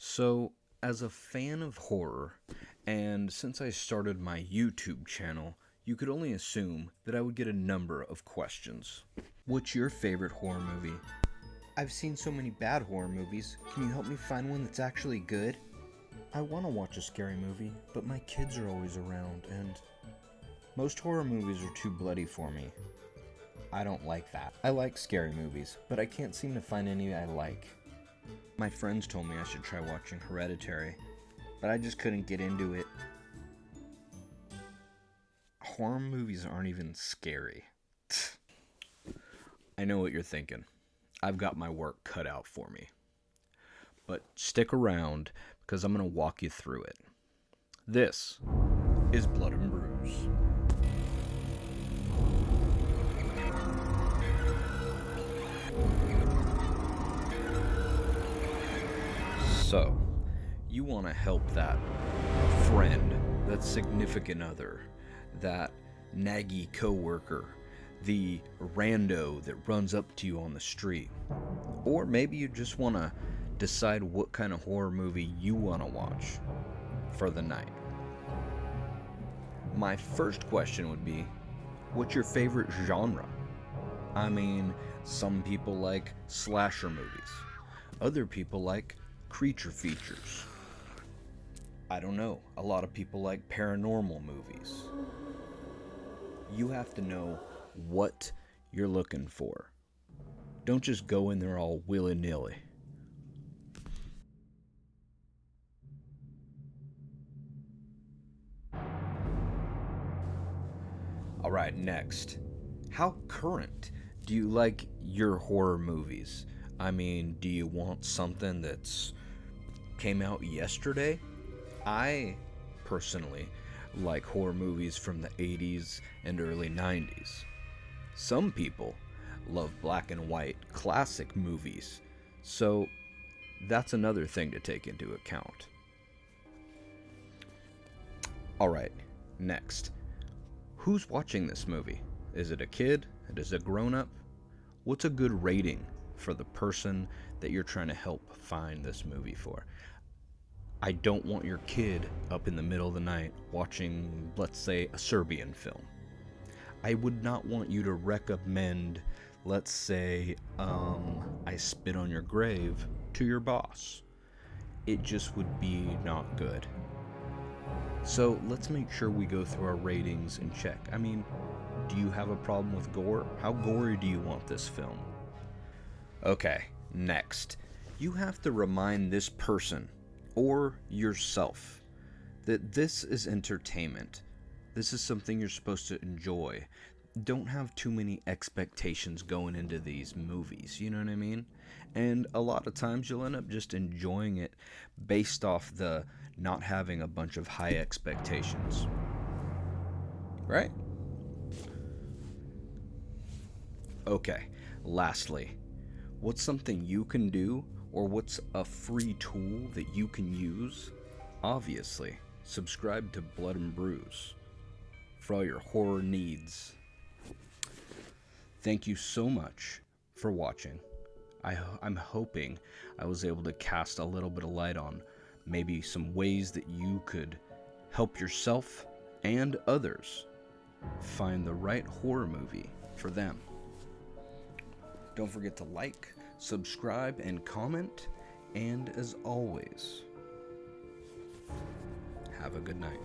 So, as a fan of horror, and since I started my YouTube channel, you could only assume that I would get a number of questions. What's your favorite horror movie? I've seen so many bad horror movies. Can you help me find one that's actually good? I want to watch a scary movie, but my kids are always around, and most horror movies are too bloody for me. I don't like that. I like scary movies, but I can't seem to find any I like. My friends told me I should try watching Hereditary, but I just couldn't get into it. Horror movies aren't even scary. I know what you're thinking. I've got my work cut out for me. But stick around, because I'm going to walk you through it. This is Blood and Brews. So, you want to help that friend, that significant other, that naggy coworker, the rando that runs up to you on the street. Or maybe you just want to decide what kind of horror movie you want to watch for the night. My first question would be, what's your favorite genre? I mean, some people like slasher movies. Other people like creature features. I don't know. A lot of people like paranormal movies. You have to know what you're looking for. Don't just go in there all willy-nilly. Alright, next. How current do you like your horror movies? I mean, do you want something that's came out yesterday? I personally like horror movies from the 80s and early 90s. Some people love black and white classic movies, so that's another thing to take into account. Alright, next. Who's watching this movie? Is it a kid? Is it a grown-up? What's a good rating for the person that you're trying to help find this movie for? I don't want your kid up in the middle of the night watching, let's say, a Serbian film. I would not want you to recommend, let's say, I Spit on Your Grave to your boss. It just would be not good. So let's make sure we go through our ratings and check. I mean, do you have a problem with gore? How gory do you want this film? Okay, next. You have to remind this person or yourself that this is entertainment. This is something you're supposed to enjoy. Don't have too many expectations going into these movies, you know what I mean? And a lot of times you'll end up just enjoying it based off the not having a bunch of high expectations. Right? Okay, lastly, what's something you can do, or what's a free tool that you can use? Obviously, subscribe to Blood and Brews for all your horror needs. Thank you so much for watching. I'm hoping I was able to cast a little bit of light on maybe some ways that you could help yourself and others find the right horror movie for them. Don't forget to like, subscribe, and comment. And as always, have a good night.